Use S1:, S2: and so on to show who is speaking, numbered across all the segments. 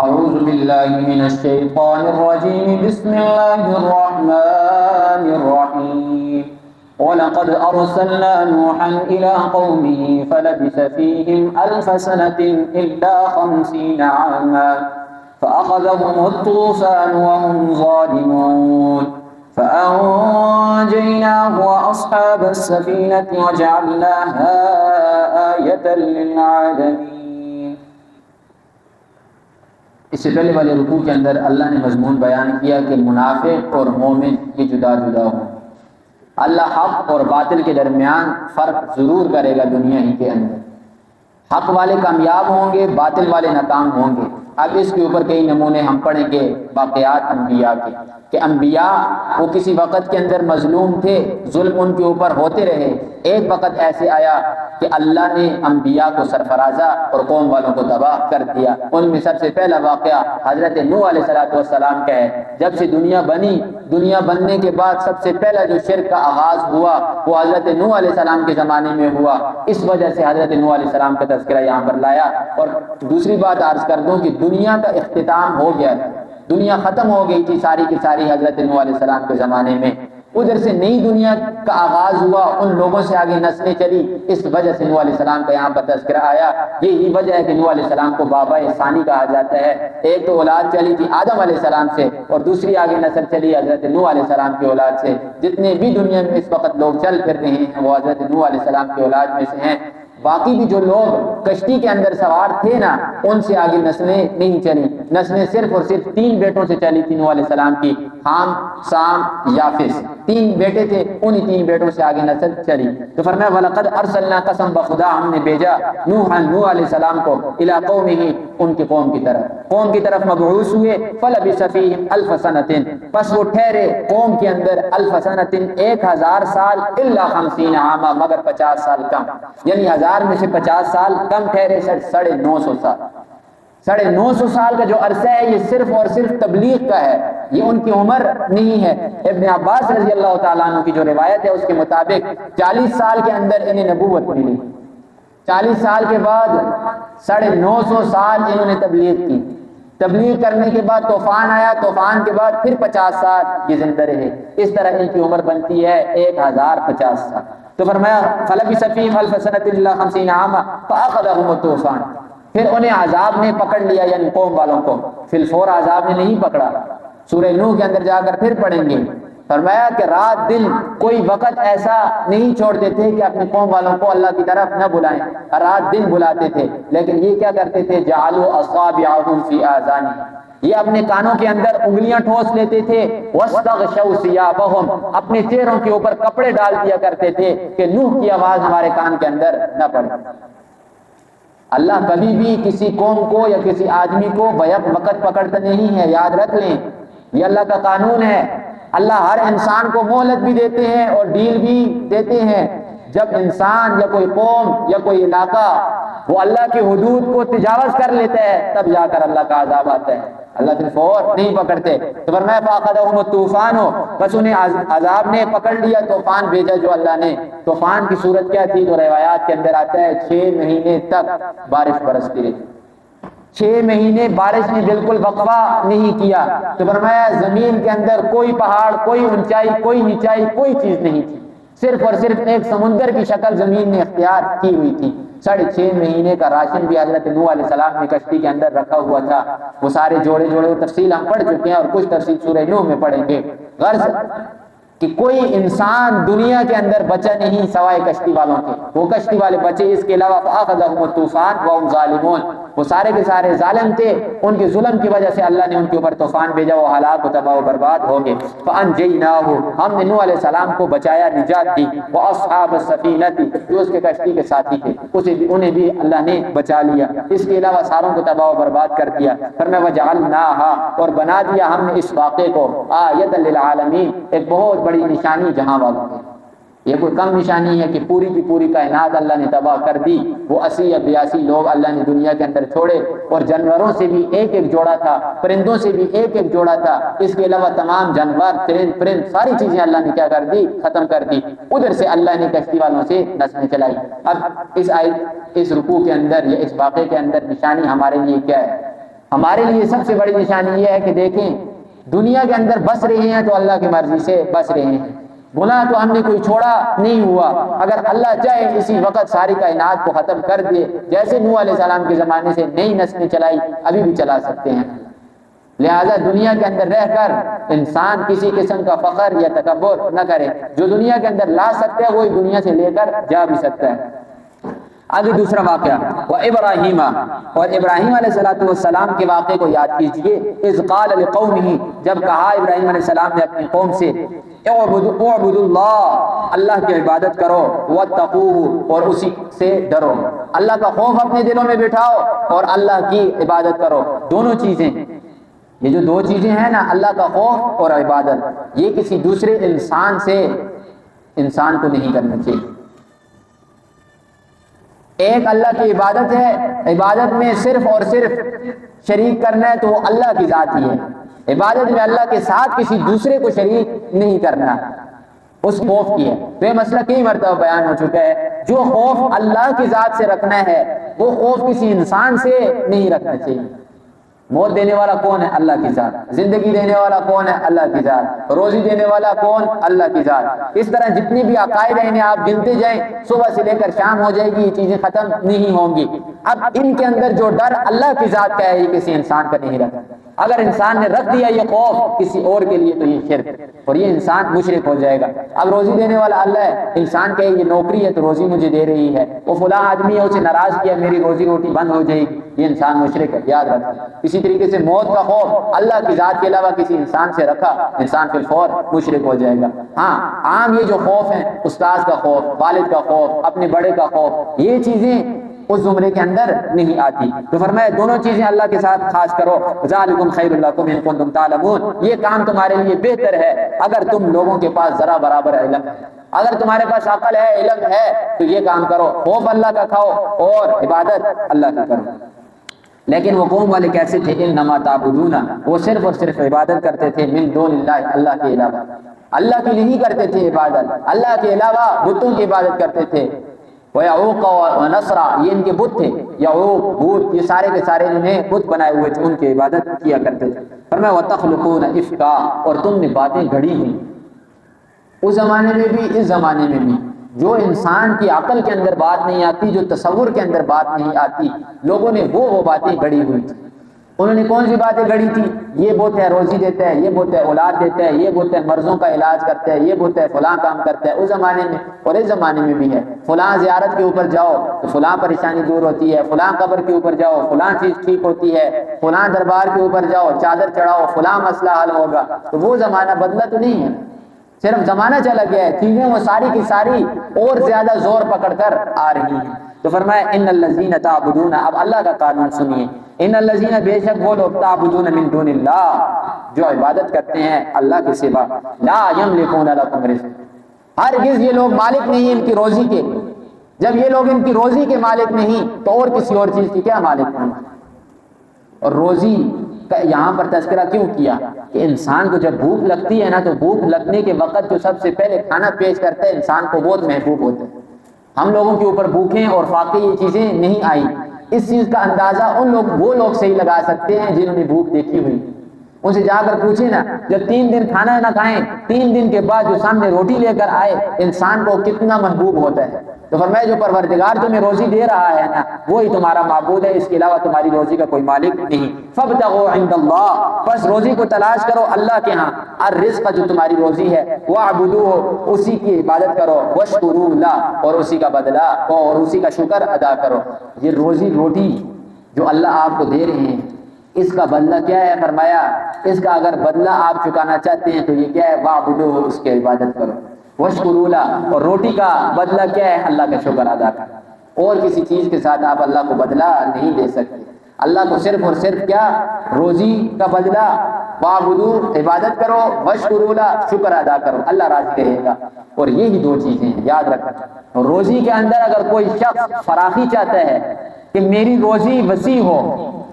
S1: أعوذ بالله من الشيطان الرجيم بسم الله الرحمن الرحيم ولقد أرسلنا نوحا إلى قومه فلبث فيهم 1000 سنة إلا 50 عاما فأخذهم الطوفان وهم ظالمون فأنجيناه وأصحاب السفينة وجعلناها آية للعالمين۔ اس سے پہلے والے رکوع کے اندر اللہ نے مضمون بیان کیا کہ منافق اور مومن یہ جدا جدا ہوں۔ اللہ حق اور باطل کے درمیان فرق ضرور کرے گا دنیا ہی کے اندر۔ حق والے کامیاب ہوں گے، باطل والے ناکام ہوں گے۔ اب اس کے اوپر کئی نمونے ہم پڑھیں گے واقعات انبیاء کے، کہ انبیاء وہ کسی وقت کے اندر مظلوم تھے، ظلم ان کے اوپر ہوتے رہے۔ ایک وقت ایسے آیا کہ اللہ نے انبیاء کو سرفرازہ اور قوم والوں کو تباہ کر دیا۔ ان میں سب سے پہلا واقعہ حضرت نوح علیہ السلام کا ہے۔ جب سے دنیا بنی، دنیا بننے کے بعد سب سے پہلا جو شرک کا آغاز ہوا وہ حضرت نوح علیہ السلام کے زمانے میں ہوا۔ اس وجہ سے حضرت نوح علیہ السلام کا تذکرہ یہاں پر لایا۔ اور دوسری بات عرض کر دوں کہ دنیا کا اختتام ہو گیا، دنیا ختم ہو گئی تھی ساری کی ساری حضرت نوح علیہ السلام کے زمانے میں۔ ادھر سے نئی دنیا کا آغاز ہوا، ان لوگوں سے آگے نسلیں چلی، اس وجہ سے نوح علیہ السلام کا یہاں پر تذکرہ آیا۔ یہی وجہ ہے کہ نوح علیہ السلام کو بابا ثانی کہا جاتا ہے۔ ایک تو اولاد چلی تھی آدم علیہ السلام سے، اور دوسری آگے نسل چلی حضرت نوح علیہ السلام کی اولاد سے۔ جتنے بھی دنیا میں اس وقت لوگ چل پھر رہے ہیں وہ حضرت نوح علیہ السلام کی اولاد میں سے ہیں۔ باقی بھی جو لوگ کشتی کے اندر سوار تھے نا، ان سے آگے نسلیں نہیں چلی۔ نسلیں صرف اور صرف 3 بیٹوں سے چلی تھی نوح علیہ السلام کی، حام، سام، یافس۔ 3 بیٹے تھے، انہی 3 بیٹوں سے آگے نسل چلی۔ تو فرمایا وَلَقَدْ أَرْسَلْنَا، قسم بخدا ہم نے بھیجا نوح علیہ السلام کو إِلَىٰ قَوْمِهِ، ان کی قوم کی طرف مبعوث ہوئے۔ فَلَبِثَ فِيهِمْ 1000 سَنَةٍ، بس وہ ٹھہرے قوم کے اندر 1000 سنة 1000 سال، إِلَّا 50 عاما، مگر 50 سال کم، یعنی 1000 میں سے 50 سال کم ٹھہرے، 950 سال۔ 950 سال کا جو عرصہ ہے یہ صرف اور صرف تبلیغ کا ہے، یہ ان کی عمر نہیں ہے۔ ابن عباس رضی اللہ تعالیٰ عنہ کی جو روایت ہے اس کے مطابق 40 سال کے اندر انہیں نبوت ملی۔ 40 سال کے بعد 950 سال انہوں نے تبلیغ کی۔ تبلیغ کرنے کے بعد طوفان آیا، طوفان کے بعد پھر 50 سال یہ زندہ رہے۔ اس طرح ان کی عمر بنتی ہے 1050 سال۔ تو فرمایا فَلَبِثَ فِيهِمْ 1000 سنة إِلَّا 50 عاما فَأَخَذَهُمُ الطُّوفَانُ، پھر انہیں عذاب نے پکڑ لیا، یعنی قوم والوں کو۔ فی الفور عذاب نے نہیں پکڑا، سورہ نوح کے اندر جا کر پھر پڑھیں گے۔ فرمایا کہ رات دن کوئی وقت ایسا نہیں چھوڑتے تھے کہ اپنی قوم والوں کو اللہ کی طرف نہ بلائیں، رات دن بلاتے تھے۔ لیکن یہ کیا کرتے تھے؟ جعلوا اصابعهم فی آذانہم، یہ اپنے کانوں کے اندر انگلیاں ٹھوس لیتے تھے۔ واستغشوا ثیابہم، اپنے چہروں کے اوپر کپڑے ڈال دیا کرتے تھے کہ نوح کی آواز ہمارے کان کے اندر نہ پڑے۔ اللہ کبھی بھی کسی قوم کو یا کسی آدمی کو بیک وقت پکڑتا نہیں ہے، یاد رکھ لیں، یہ اللہ کا قانون ہے۔ اللہ ہر انسان کو مہلت بھی دیتے ہیں اور ڈیل بھی دیتے ہیں۔ جب انسان یا کوئی قوم یا کوئی علاقہ وہ اللہ کی حدود کو تجاوز کر لیتا ہے تب جا کر اللہ کا عذاب آتا ہے، اللہ پھر فور نہیں پکڑتے۔ تو فرمایا فَأَخَذَهُمُ الطُّوفَانُ، بس انہیں عذاب نے پکڑ لیا، طوفان بھیجا جو اللہ نے۔ طوفان کی صورت کیا تھی؟ تو روایات کے اندر آتا ہے 6 مہینے تک بارش برستی رہی، 6 مہینے بارش نے بالکل وقفہ نہیں کیا۔ تو فرمایا زمین کے اندر کوئی پہاڑ، کوئی اونچائی، کوئی نیچائی، کوئی چیز نہیں تھی، صرف اور صرف ایک سمندر کی شکل زمین نے اختیار کی ہوئی تھی۔ 6.5 مہینے کا راشن بھی حضرت نوح علیہ السلام نے کشتی کے اندر رکھا ہوا تھا۔ وہ سارے جوڑے تفصیل ہم پڑھ چکے ہیں اور کچھ تفصیل سورہ نوح میں پڑھیں گے۔ غرض کہ کوئی انسان دنیا کے اندر بچا نہیں سوائے کشتی والوں کے، وہ کشتی والے بچے۔ اس کے علاوہ فَأَخَذَهُمُ الطُّوفَانُ وَهُمْ ظَالِمُونَ، وہ سارے کے سارے ظالم تھے، ان کے ظلم کی وجہ سے اللہ نے ان کے اوپر طوفان بھیجا، وہ ہلاک و تباہ و برباد ہو گئے۔ فَأَنْجَيْنَاهُ، ہم نے نوح علیہ السلام کو بچایا، نجات دی۔ وَأَصْحَابَ السَّفِينَةِ، جو اس کے کشتی کے ساتھی تھے انہیں بھی اللہ نے بچا لیا۔ اس کے علاوہ ساروں کو تباہ و برباد کر دیا۔ فرمایا وَجَعَلْنَاهَا، اور بنا دیا ہم نے اس واقعے کو آیَةً لِلْعَالَمِينَ، ایک بہت بڑی نشانی جہاں والوں کی۔ یہ کوئی کم نشانی ہے کہ پوری کی پوری کائنات اللہ نے تباہ کر دی۔ وہ 80 یا 82 لوگ اللہ نے دنیا کے اندر چھوڑے، اور جانوروں سے بھی ایک جوڑا تھا، پرندوں سے بھی ایک جوڑا تھا۔ اس کے علاوہ تمام جانور، پرند ساری چیزیں اللہ نے کیا کر دی؟ ختم کر دی۔ ادھر سے اللہ نے کشتی والوں سے نسلیں چلائی۔ اب اس رکوع کے اندر یا اس واقعے کے اندر نشانی ہمارے لیے کیا ہے؟ ہمارے لیے سب سے بڑی نشانی یہ ہے کہ دیکھیں دنیا کے اندر بس رہے ہیں تو اللہ کی مرضی سے بس رہے ہیں، گناہ تو ہم نے کوئی چھوڑا نہیں ہوا، اگر اللہ چاہے اسی وقت ساری کائنات کو ختم کر دے، جیسے نوح علیہ السلام کے زمانے سے نئی نسلیں چلائی ابھی بھی چلا سکتے ہیں۔ لہذا دنیا کے اندر رہ کر انسان کسی قسم کا فخر یا تکبر نہ کرے، جو دنیا کے اندر لا سکتا ہے وہی دنیا سے لے کر جا بھی سکتا ہے۔ آگے دوسرا واقعہ وَإِبْرَاهِيمَ، اور ابراہیم علیہ السلام کے واقعے کو یاد کیجئے۔ اِذْ قَالَ لِقَوْمِهِ، جب کہا ابراہیم علیہ السلام نے اپنی قوم سے اعبدوا اللہ، اللہ کی عبادت کرو، واتقوہ، اور اسی سے ڈرو، اللہ کا خوف اپنے دلوں میں بٹھاؤ اور اللہ کی عبادت کرو۔ دونوں چیزیں، یہ جو دو چیزیں ہیں نا، اللہ کا خوف اور عبادت، یہ کسی دوسرے انسان سے انسان کو نہیں کرنا چاہیے۔ ایک اللہ کی عبادت ہے، عبادت میں صرف اور صرف شریک کرنا ہے تو وہ اللہ کی ذات ہی ہے، عبادت میں اللہ کے ساتھ کسی دوسرے کو شریک نہیں کرنا، اس خوف کی ہے۔ تو یہ مسئلہ کئی مرتبہ بیان ہو چکا ہے، جو خوف اللہ کی ذات سے رکھنا ہے وہ خوف کسی انسان سے نہیں رکھنا چاہیے۔ موت دینے والا کون ہے؟ اللہ کی ذات۔ زندگی دینے والا کون ہے؟ اللہ کی ذات۔ روزی دینے والا کون؟ اللہ کی ذات۔ اس طرح جتنی بھی عقائد ہیں انہیں آپ گنتے جائیں، صبح سے لے کر شام ہو جائے گی، یہ چیزیں ختم نہیں ہوں گی۔ اب ان کے اندر جو ڈر اللہ کی ذات کا ہے یہ کسی انسان کا نہیں رکھا۔ اگر انسان نے رکھ دیا یہ خوف کسی اور کے لیے تو یہ شرک، اور یہ انسان مشرک ہو جائے گا۔ اب روزی دینے والا اللہ ہے، انسان کہے یہ نوکری ہے تو روزی مجھے دے رہی ہے، وہ فلاں آدمی ہے اسے ناراض کیا میری روزی روٹی بند ہو جائے گی، یہ انسان مشرک ہے، یاد رکھیں۔ اسی طریقے سے موت کا خوف اللہ کی ذات کے علاوہ کسی انسان سے رکھا، انسان پھر فور مشرک ہو جائے گا۔ ہاں عام یہ جو خوف ہیں، استاذ کا خوف، والد کا خوف، اپنے بڑے کا خوف، یہ چیزیں اس زمرے کے اندر نہیں آتی۔ تو فرمایا دونوں چیزیں اللہ کے ساتھ خاص کرو، ذالکم خیر لکم ان کنتم تعلمون، یہ کام تمہارے لیے بہتر ہے اگر تم لوگوں کے پاس ذرا برابر علم ہے، اگر تمہارے پاس عقل ہے، علم ہے تو یہ کام کرو، خوف اللہ کا کھاؤ اور عبادت اللہ کی کرو۔ لیکن وہ قوم والے کیسے تھے؟ انما تعبدون، وہ صرف اور صرف عبادت کرتے تھے من دون اللہ، اللہ کے علاوہ، اللہ کی نہیں کرتے تھے عبادت، اللہ کے علاوہ بتوں کی عبادت کرتے تھے۔ وَيَعُوقَ وَنَسْرَ، یہ ان کے بت تھے، یعوق بت، یہ سارے کے سارے انہوں نے بت بنائے ہوئے تھے، ان کی عبادت کیا کرتے تھے۔ فرمایا وَتَخْلُقُونَ إِفْكًا، اور تم نے باتیں گھڑی ہوئی، اس زمانے میں بھی اس زمانے میں بھی، جو انسان کی عقل کے اندر بات نہیں آتی، جو تصور کے اندر بات نہیں آتی، لوگوں نے وہ باتیں گھڑی ہوئی تھی۔ انہوں نے کون سی باتیں گھڑی تھی؟ یہ بت ہے روزی دیتا ہے، یہ بت ہے اولاد دیتا ہے، یہ بت ہے مرضوں کا علاج کرتا ہے، یہ بت ہے فلاں کام کرتا ہے۔ اس زمانے میں اور اس زمانے میں بھی ہے، فلاں زیارت کے اوپر جاؤ تو فلاں پریشانی دور ہوتی ہے، فلاں قبر کے اوپر جاؤ فلاں چیز ٹھیک ہوتی ہے، فلاں دربار کے اوپر جاؤ چادر چڑھاؤ فلاں مسئلہ حل ہوگا۔ تو وہ زمانہ بدلا تو نہیں ہے، صرف زمانہ چلا گیا ہے، چیزیں وہ ساری کی ساری اور زیادہ زور پکڑ کر آ رہی ہیں۔ تو فرمایا ان الذین تعبدون، اب اللہ کا قانون سنیے، ان الذین، بے شک وہ لوگ، تعبدون من دون اللہ، جو عبادت کرتے ہیں اللہ کے سوا، لا یملکون لکم رزق، ہرگز یہ لوگ مالک نہیں ان کی روزی کے۔ جب یہ لوگ ان کی روزی کے مالک نہیں تو اور کسی اور چیز کی کیا مالک ہوں؟ اور روزی کا یہاں پر تذکرہ کیوں کیا کہ انسان کو جب بھوک لگتی ہے نا تو بھوک لگنے کے وقت جو سب سے پہلے کھانا پیش کرتا ہے انسان کو بہت محبوب ہوتا ہے۔ ہم لوگوں کے اوپر بھوکیں اور فاقے یہ چیزیں نہیں آئی، اس چیز کا اندازہ وہ لوگ صحیح لگا سکتے ہیں جنہوں نے بھوک دیکھی ہوئی۔ ان سے جا کر پوچھیں نا، جب 3 دن کھانا نہ کھائیں، 3 دن کے بعد جو سامنے روٹی لے کر آئے انسان کو کتنا محبوب ہوتا ہے۔ تو فرمایا جو پروردگار تمہیں روزی دے رہا ہے نا وہی تمہارا معبود ہے، اس کے علاوہ تمہاری روزی کا کوئی مالک نہیں۔ فابتغوا عند اللہ، بس روزی کو تلاش کرو اللہ کے ہاں، الرزق جو تمہاری روزی ہے، واعبدوہ، اسی کی عبادت کرو، واشکروا لہ، اور اسی کا بدلہ اور اسی کا شکر ادا کرو۔ یہ روزی روٹی جو اللہ آپ کو دے رہے ہیں اس کا بدلہ کیا ہے؟ فرمایا اس کا اگر بدلہ آپ چکانا چاہتے ہیں تو یہ کیا ہے؟ واعبدوہ، اس کی عبادت کرو، واشکروا لہ، اور روٹی کا بدلہ کیا ہے؟ اللہ کا شکر ادا کرو۔ اور کسی چیز کے ساتھ آپ اللہ کو بدلہ نہیں دے سکتے، اللہ کو صرف اور صرف کیا؟ روزی کا بدلہ، واعبدوہ، عبادت کرو، واشکروا لہ، شکر ادا کرو، اللہ راضی رہے گا۔ اور یہی 2 چیزیں ہیں، یاد رکھیں۔ روزی کے اندر اگر کوئی شخص فراخی چاہتا ہے کہ میری روزی وسیع ہو،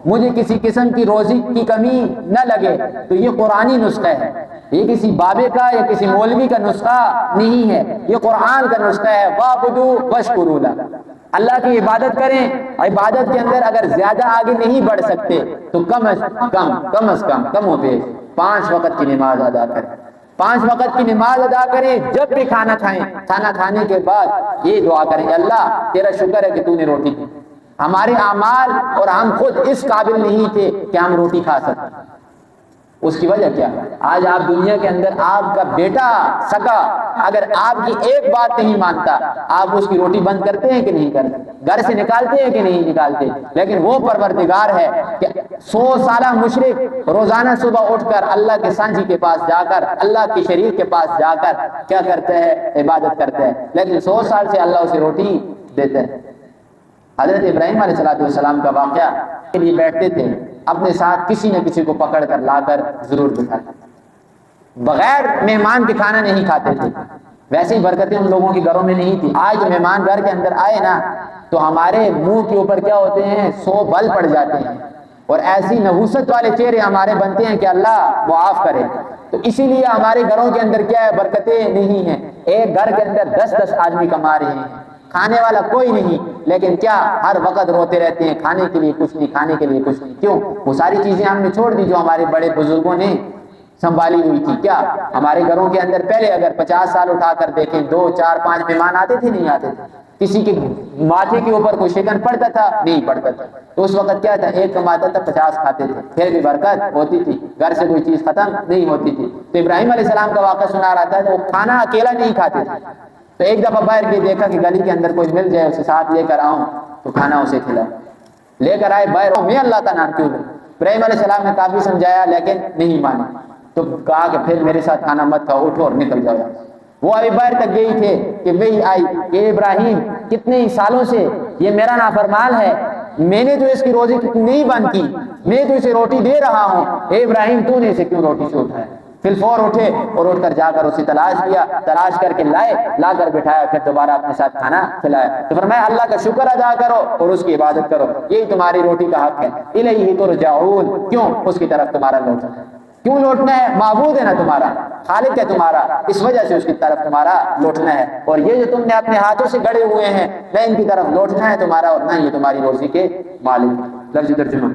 S1: مجھے کسی قسم کی روزی کی کمی نہ لگے، تو یہ قرآنی نسخہ ہے، یہ کسی بابے کا یا کسی مولوی کا نسخہ نہیں ہے، یہ قرآن کا نسخہ ہے، واعبدوا واشکروا لہ۔ اللہ کی عبادت کریں، عبادت کے اندر اگر زیادہ آگے نہیں بڑھ سکتے تو کم از کم ہو پہ 5 وقت کی نماز ادا کریں، 5 وقت کی نماز ادا کریں، جب بھی کھانا کھائیں، کھانا کھانے کے بعد یہ دعا کریں، اللہ تیرا شکر ہے کہ تو نے روٹی دی، ہمارے اعمال اور ہم خود اس قابل نہیں تھے کہ ہم روٹی کھا سکیں۔ اس کی وجہ کیا؟ آج آپ دنیا کے اندر آپ کا بیٹا سگا اگر آپ کی ایک بات نہیں مانتا، آپ اس کی روٹی بند کرتے ہیں کہ نہیں کرتے، گھر سے نکالتے ہیں کہ نہیں نکالتے؟ لیکن وہ پروردگار ہے کہ 100 سالہ مشرک روزانہ صبح اٹھ کر اللہ کے سانجی کے پاس جا کر، اللہ کے شریک کے پاس جا کر کیا کرتا ہے؟ عبادت کرتا ہے، لیکن 100 سال سے اللہ اسے روٹی دیتا ہے۔ حضرت ابراہیم علیہ السلام کا واقعہ کے لیے بیٹھتے تھے، اپنے ساتھ کسی نہ کسی کو پکڑ کر لا کر ضرور بٹھاتے، بغیر مہمان کے کھانا نہیں کھاتے تھے۔ ویسے ہی برکتیں ان لوگوں کے گھروں میں نہیں تھی۔ آج مہمان گھر کے اندر آئے نا تو ہمارے منہ کے اوپر کیا ہوتے ہیں؟ 100 بل پڑ جاتے ہیں، اور ایسی نحوست والے چہرے ہمارے بنتے ہیں کہ اللہ معاف کرے۔ تو اسی لیے ہمارے گھروں کے اندر کیا ہے؟ برکتیں نہیں ہیں۔ ایک گھر کے اندر 10 آدمی کما رہے ہیں، کھانے والا کوئی نہیں، لیکن کیا ہر وقت روتے رہتے ہیں کھانے کے لیے کچھ نہیں، کھانے کے لیے کچھ نہیں۔ کیوں؟ وہ ساری چیزیں ہم نے چھوڑ دی جو ہمارے بڑے بزرگوں نے سنبھالی ہوئی تھی۔ کیا ہمارے گھروں کے اندر پہلے اگر 50 سال اٹھا کر دیکھیں 2 4 5 مہمان آتے تھے؟ نہیں آتے تھے۔ کسی کے ماتھے کے اوپر کوئی شکن پڑتا تھا؟ نہیں پڑتا تھا۔ تو اس وقت کیا تھا؟ ایک کماتا تھا 50 کھاتے تھے، پھر بھی برکت ہوتی تھی، گھر سے کوئی چیز ختم نہیں ہوتی تھی۔ تو ابراہیم علیہ السلام کا واقعہ سنا رہا تھا، وہ کھانا اکیلا نہیں کھاتے تھے۔ تو ایک دفعہ باہر کے دیکھا کہ گلی کے اندر کوئی مل جائے، اسے ساتھ لے کر آؤں تو کھانا اسے کھلا، لے کر آئے باہر، میں اللہ کا نام کیوں لوں؟ ابراہیم علیہ السلام نے کافی سمجھایا لیکن نہیں مانے، تو کہا کہ پھر میرے ساتھ کھانا مت کھاؤ، اٹھو اور نکل جاؤ۔ وہ ابھی باہر تک گئی تھے کہ وہی آئی کہ ابراہیم کتنے ہی سالوں سے یہ میرا نافرمان ہے، میں نے تو اس کی روزی نہیں بند کی، میں تو اسے روٹی دے رہا ہوں، اے ابراہیم تو نے اسے کیوں روٹی سے اٹھایا؟ پھر فور اٹھے اور اٹھ کر جا کر اسے تلاش کیا، تلاش کر کے لائے، لا کر بٹھایا، پھر دوبارہ اپنے ساتھ کھانا کھلایا۔ تو فرمایا اللہ کا شکر ادا کرو اور اس کی عبادت کرو، یہی تمہاری روٹی کا حق ہے۔ الیہ ترجعون، کیوں؟ اس کی طرف تمہارا لوٹنا ہے۔ کیوں لوٹنا ہے؟ معبود ہے نا تمہارا، خالق ہے تمہارا، اس وجہ سے اس کی طرف تمہارا لوٹنا ہے۔ اور یہ جو تم نے اپنے ہاتھوں سے گڑے ہوئے ہیں، نہ ان کی طرف لوٹنا ہے تمہارا، اور نہ یہ تمہاری روزی کے مالک۔ لفظ ترجمہ: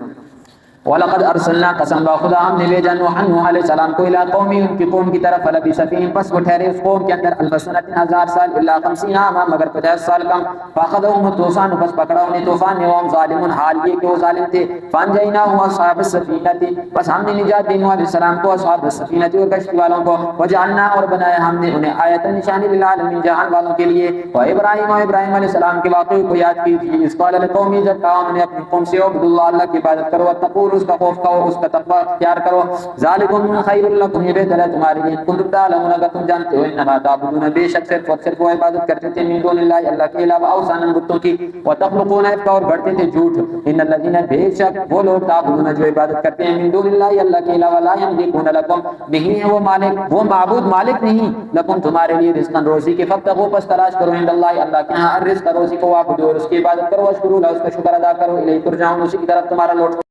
S1: وَلَقَدْ أَرْسَلْنَا قَسَمْ بَخُدَا ہم نے بھیجا نوح علیہ السلام کو إِلَىٰ قَوْمِهِ ان کی قوم کی طرف، فَلَبِثَ فِيهِمْ پس وہ ٹھہرے اس قوم کے اندر أَلْفَ سَنَةٍ 1000 سال إِلَّا 50 عاما مگر 50 سال کم، فَأَخَذَهُمُ الطُّوفَانُ پس پکڑا انہیں طوفان نے، وَهُمْ ظَالِمُونَ حال یہ کہ وہ ظالم تھے، فَأَنجَيْنَاهُ وَأَصْحَابَ السَّفِينَةِ پس ہم نے نجات دی نوح علیہ السلام کو، اصحاب السفینہ اور کشتی والوں کو، وجعلنا اور بنایا ہم نے انہیں آیت نشانی للعالمین جہان والوں کے لیے، وابراہیم اور ابراہیم علیہ السلام کے واقعے کو یاد کیجیے، اس قال لقومی جب کہا انہوں نے اپنی قوم سے عبد اللہ اللہ کی عبادت کرو، واتقوا اس کا خوف کرو، اس کا تقوی اختیار کرو، ذالکم خیر لکم یہ بہتر ہے تمہارے لیے، کنتم تعلمون اگر تم جانتے ہو، انما تعبدون بے شک صرف اور صرف وہ عبادت کرتے تھے من دون اللہ اللہ کے علاوہ اوثانا بتوں کی، وتخلقون افکا اور گھڑتے تھے جھوٹ، ان الذین بے شک وہ لوگ تعبدون جو عبادت کرتے ہیں من دون اللہ اللہ کے علاوہ، لا یملکون لکم نہیں ہے وہ مالک، وہ معبود مالک نہیں، لکم تمہارے لیے رزقا روزی کے، فابتغوا پس تلاش کرو عند اللہ اللہ کے ہاں الرزق روزی کو، وعبدوا اور اس کی عبادت کرو، واشکروا له اس کا شکر ادا کرو، الیہ ترجعون اسی کی طرف تمہارا لوٹ